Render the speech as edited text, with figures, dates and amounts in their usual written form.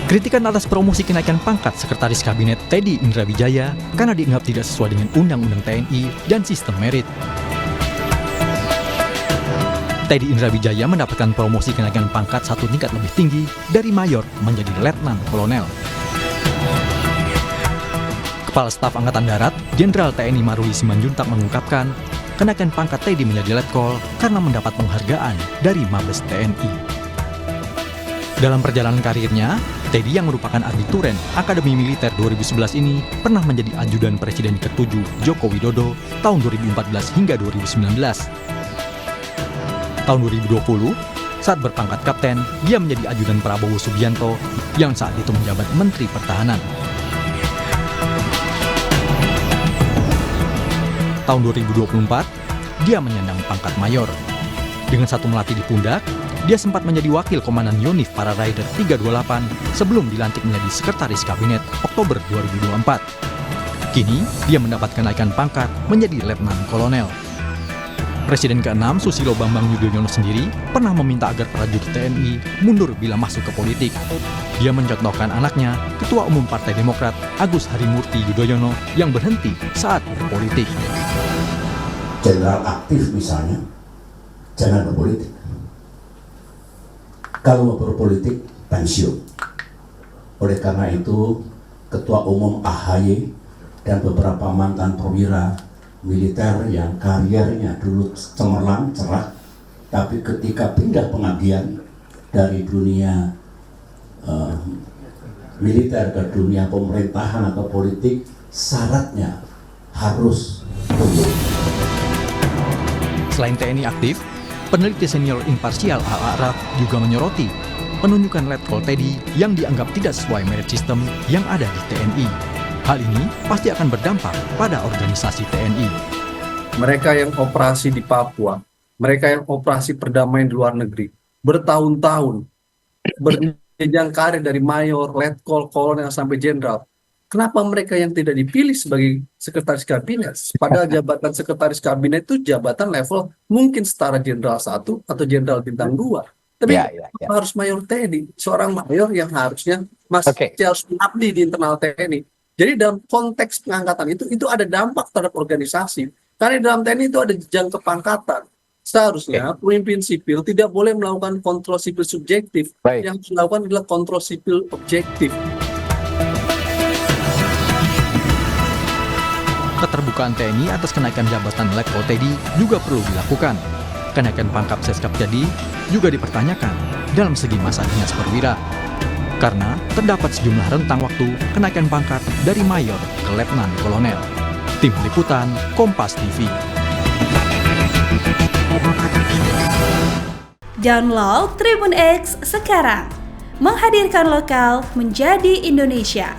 Kritikan atas promosi kenaikan pangkat Sekretaris Kabinet Teddy Indra Wijaya karena dianggap tidak sesuai dengan Undang-Undang TNI dan sistem merit. Teddy Indra Wijaya mendapatkan promosi kenaikan pangkat satu tingkat lebih tinggi dari mayor menjadi letnan kolonel. Kepala Staf Angkatan Darat, Jenderal TNI Maruli Simanjuntak mengungkapkan, kenaikan pangkat Teddy menjadi letkol karena mendapat penghargaan dari Mabes TNI. Dalam perjalanan karirnya, Teddy yang merupakan Adituren Akademi Militer 2011 ini pernah menjadi ajudan Presiden ke-7 Joko Widodo tahun 2014 hingga 2019. Tahun 2020, saat berpangkat Kapten, dia menjadi ajudan Prabowo Subianto yang saat itu menjabat Menteri Pertahanan. Tahun 2024, dia menyandang pangkat mayor. Dengan satu melati di pundak, dia sempat menjadi wakil komandan Yonif para Rider 328 sebelum dilantik menjadi Sekretaris Kabinet Oktober 2024. Kini, dia mendapat kenaikan pangkat menjadi Letnan Kolonel. Presiden ke-6 Susilo Bambang Yudhoyono sendiri pernah meminta agar prajurit TNI mundur bila masuk ke politik. Dia mencontohkan anaknya, Ketua Umum Partai Demokrat Agus Harimurti Yudhoyono yang berhenti saat berpolitik. Jenderal aktif misalnya, jangan berpolitik. Kalau mau berpolitik, pensiun. Oleh karena itu, Ketua Umum AHY dan beberapa mantan perwira militer yang karirnya dulu cemerlang, cerah, tapi ketika pindah pengabdian dari dunia militer ke dunia pemerintahan atau politik, syaratnya harus mundur. Selain TNI aktif, peneliti senior imparsial Al-A'raf juga menyoroti penunjukan Letkol Teddy yang dianggap tidak sesuai merit system yang ada di TNI. Hal ini pasti akan berdampak pada organisasi TNI. Mereka yang operasi di Papua, mereka yang operasi perdamaian di luar negeri, bertahun-tahun, berjenjang karir dari mayor, letkol, kolonel, sampai jenderal. Kenapa mereka yang tidak dipilih sebagai sekretaris kabinet? Padahal jabatan sekretaris kabinet itu jabatan level mungkin setara jenderal 1 atau jenderal bintang 2. Tapi harus mayor TNI, seorang mayor yang harusnya harus mengabdi di internal TNI. Jadi dalam konteks pengangkatan itu ada dampak terhadap organisasi. Karena di dalam TNI itu ada jenjang kepangkatan. Seharusnya pemimpin sipil tidak boleh melakukan kontrol sipil subjektif. Yang dilakukan adalah kontrol sipil objektif. Keterbukaan TNI atas kenaikan jabatan Letkol Teddy juga perlu dilakukan. Kenaikan pangkat Seskap jadi juga dipertanyakan dalam segi masa dinas perwira. Karena terdapat sejumlah rentang waktu kenaikan pangkat dari mayor ke letnan kolonel. Tim Liputan Kompas TV. Download Tribun X sekarang. Menghadirkan lokal menjadi Indonesia.